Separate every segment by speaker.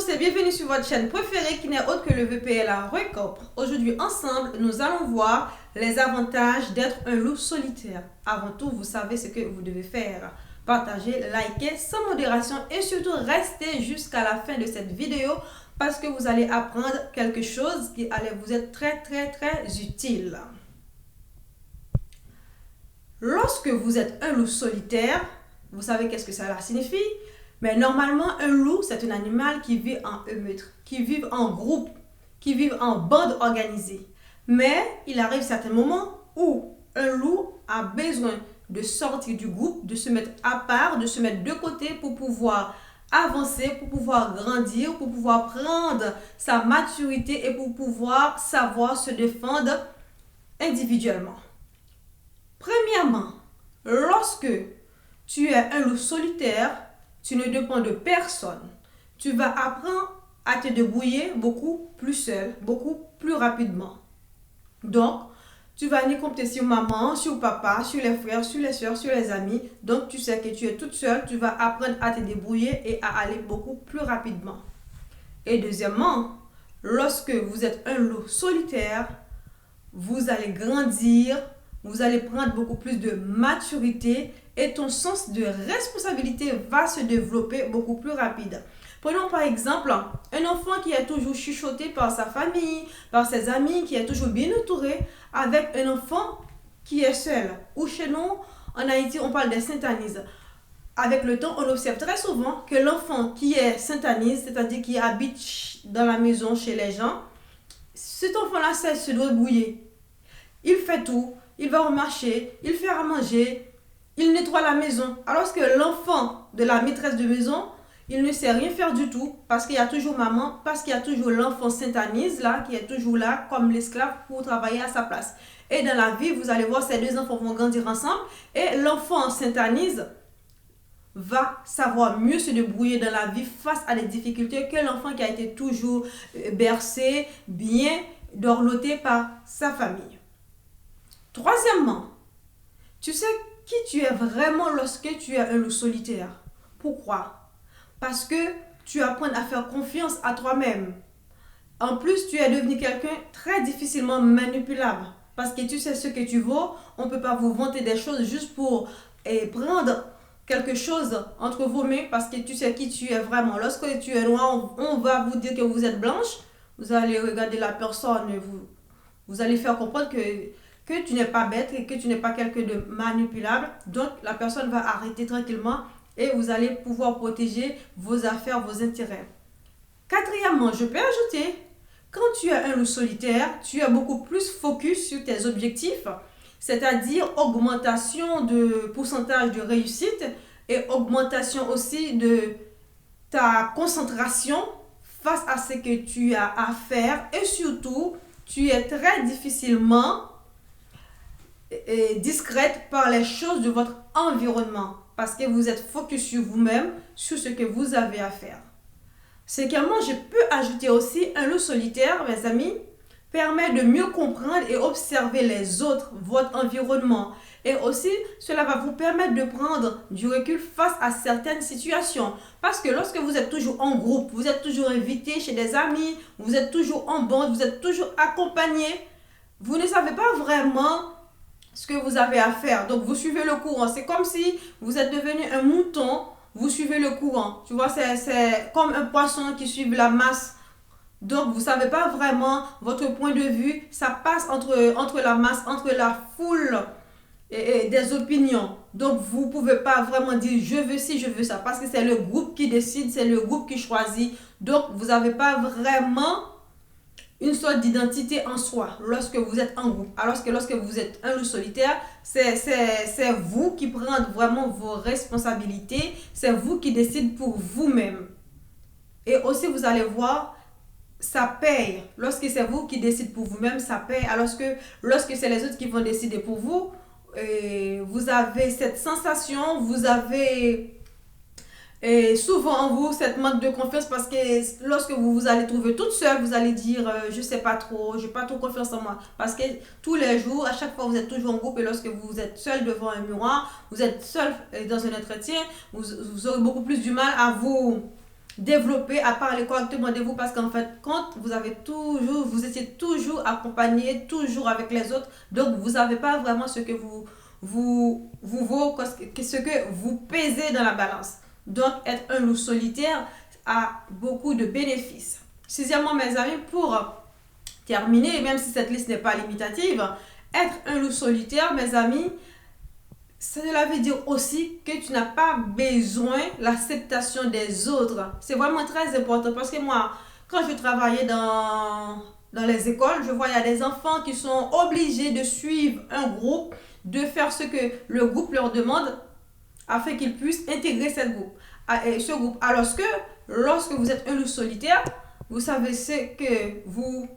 Speaker 1: tous et bienvenue sur votre chaîne préférée qui n'est autre que le VPLA Recop. Aujourd'hui ensemble, nous allons voir les avantages d'être un loup solitaire. Avant tout, vous savez ce que vous devez faire. Partagez, likez sans modération et surtout restez jusqu'à la fin de cette vidéo parce que vous allez apprendre quelque chose qui allait vous être très utile. Lorsque vous êtes un loup solitaire, vous savez qu'est-ce que cela signifie? Mais normalement, un loup, c'est un animal qui vit en émeute, qui vit en groupe, qui vit en bande organisée. Mais il arrive certains moments où un loup a besoin de sortir du groupe, de se mettre à part, de se mettre de côté pour pouvoir avancer, pour pouvoir grandir, pour pouvoir prendre sa maturité et pour pouvoir savoir se défendre individuellement. Premièrement, lorsque tu es un loup solitaire, tu ne dépends de personne. Tu vas apprendre à te débrouiller beaucoup plus seul, beaucoup plus rapidement. Donc, tu vas ni compter sur maman, sur papa, sur les frères, sur les soeurs, sur les amis. Donc, tu sais que tu es toute seule, tu vas apprendre à te débrouiller et à aller beaucoup plus rapidement. Et deuxièmement, lorsque vous êtes un loup solitaire, vous allez grandir, vous allez prendre beaucoup plus de maturité et ton sens de responsabilité va se développer beaucoup plus rapide. Prenons par exemple un enfant qui est toujours chuchoté par sa famille, par ses amis, qui est toujours bien entouré, avec un enfant qui est seul. Ou chez nous, en Haïti, on parle des synthanises. Avec le temps, on observe très souvent que l'enfant qui est synthanise, c'est-à-dire qui habite dans la maison chez les gens, cet enfant-là sait se débrouiller. Il fait tout, il va au marché, il fait à manger, il nettoie la maison. Alors que l'enfant de la maîtresse de maison, il ne sait rien faire du tout parce qu'il y a toujours maman, parce qu'il y a toujours l'enfant syntanise là, qui est toujours là comme l'esclave pour travailler à sa place. Et dans la vie, vous allez voir, ces deux enfants vont grandir ensemble et l'enfant syntanise va savoir mieux se débrouiller dans la vie face à des difficultés que l'enfant qui a été toujours bercé, bien dorloté par sa famille. Troisièmement, tu sais qui tu es vraiment lorsque tu es un loup solitaire. Pourquoi? Parce que tu apprends à faire confiance à toi-même. En plus, tu es devenu quelqu'un très difficilement manipulable. Parce que tu sais ce que tu vaux. On ne peut pas vous vanter des choses juste pour prendre quelque chose entre vos mains parce que tu sais qui tu es vraiment. Lorsque tu es noir, on va vous dire que vous êtes blanche. Vous allez regarder la personne, vous allez faire comprendre que tu n'es pas bête et que tu n'es pas quelqu'un de manipulable. Donc, la personne va arrêter tranquillement et vous allez pouvoir protéger vos affaires, vos intérêts. Quatrièmement, je peux ajouter, quand tu es un loup solitaire, tu es beaucoup plus focus sur tes objectifs, c'est-à-dire augmentation de pourcentage de réussite et augmentation aussi de ta concentration face à ce que tu as à faire et surtout, tu es très difficilement discrète par les choses de votre environnement parce que vous êtes focus sur vous-même, sur ce que vous avez à faire. C'est que moi, je peux ajouter aussi un loup solitaire, mes amis, permet de mieux comprendre et observer les autres, votre environnement. Et aussi, cela va vous permettre de prendre du recul face à certaines situations. Parce que lorsque vous êtes toujours en groupe, vous êtes toujours invité chez des amis, vous êtes toujours en bande, vous êtes toujours accompagné, vous ne savez pas vraiment ce que vous avez à faire. Donc, vous suivez le courant. C'est comme si vous êtes devenu un mouton, vous suivez le courant. Tu vois, c'est comme un poisson qui suit la masse. Donc, vous ne savez pas vraiment votre point de vue. Ça passe entre la masse, entre la foule et des opinions. Donc, vous ne pouvez pas vraiment dire je veux ci, je veux ça. Parce que c'est le groupe qui décide, c'est le groupe qui choisit. Donc, vous n'avez pas vraiment une sorte d'identité en soi lorsque vous êtes en groupe. Alors que lorsque vous êtes un loup solitaire, c'est vous qui prenez vraiment vos responsabilités. C'est vous qui décidez pour vous-même. Et aussi, vous allez voir, ça paye. Lorsque c'est vous qui décidez pour vous-même, ça paye. Alors que lorsque c'est les autres qui vont décider pour vous, vous avez cette sensation, vous avez souvent en vous cette manque de confiance parce que lorsque vous allez trouver toute seule, vous allez dire je sais pas trop, j'ai pas trop confiance en moi parce que tous les jours, à chaque fois vous êtes toujours en groupe et lorsque vous êtes seul devant un miroir, vous êtes seul dans un entretien, vous aurez beaucoup plus du mal développer à parler correctement de vous, parce qu'en fait, quand vous étiez toujours accompagné, toujours avec les autres, donc vous n'avez pas vraiment ce que vous vaut, ce que vous pesez dans la balance. Donc, être un loup solitaire a beaucoup de bénéfices. Sixièmement, mes amis, pour terminer, même si cette liste n'est pas limitative, être un loup solitaire, mes amis, cela veut dire aussi que tu n'as pas besoin de l'acceptation des autres. C'est vraiment très important, parce que moi, quand je travaillais dans les écoles, je voyais des enfants qui sont obligés de suivre un groupe, de faire ce que le groupe leur demande afin qu'ils puissent intégrer ce groupe. Alors que lorsque vous êtes un loup solitaire, vous savez ce que vous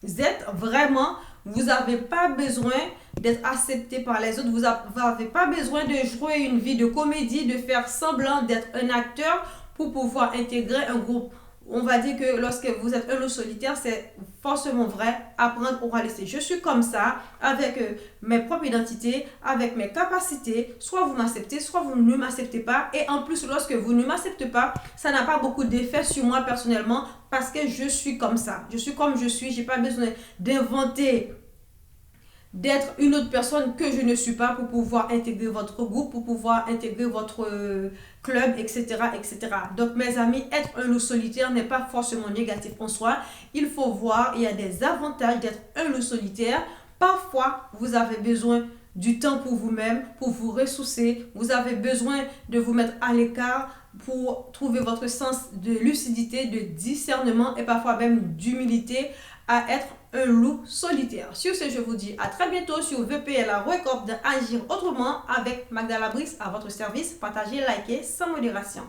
Speaker 1: êtes vraiment. Vous n'avez pas besoin d'être accepté par les autres. Vous n'avez pas besoin de jouer une vie de comédie, de faire semblant d'être un acteur pour pouvoir intégrer un groupe. On va dire que lorsque vous êtes un loup solitaire, c'est forcément vrai. Apprendre ou laisser. Je suis comme ça, avec mes propres identités, avec mes capacités. Soit vous m'acceptez, soit vous ne m'acceptez pas. Et en plus, lorsque vous ne m'acceptez pas, ça n'a pas beaucoup d'effet sur moi personnellement, parce que je suis comme ça. Je suis comme je suis. Je n'ai pas besoin d'inventer d'être une autre personne que je ne suis pas pour pouvoir intégrer votre groupe, pour pouvoir intégrer votre club, etc., etc. Donc, mes amis, être un loup solitaire n'est pas forcément négatif en soi. Il faut voir, il y a des avantages d'être un loup solitaire. Parfois, vous avez besoin du temps pour vous-même, pour vous ressourcer. Vous avez besoin de vous mettre à l'écart pour trouver votre sens de lucidité, de discernement et parfois même d'humilité à être un loup solitaire. Sur ce, je vous dis à très bientôt sur VPL, la Recorp d'Agir Autrement avec Magdala Brice à votre service. Partagez, likez sans modération.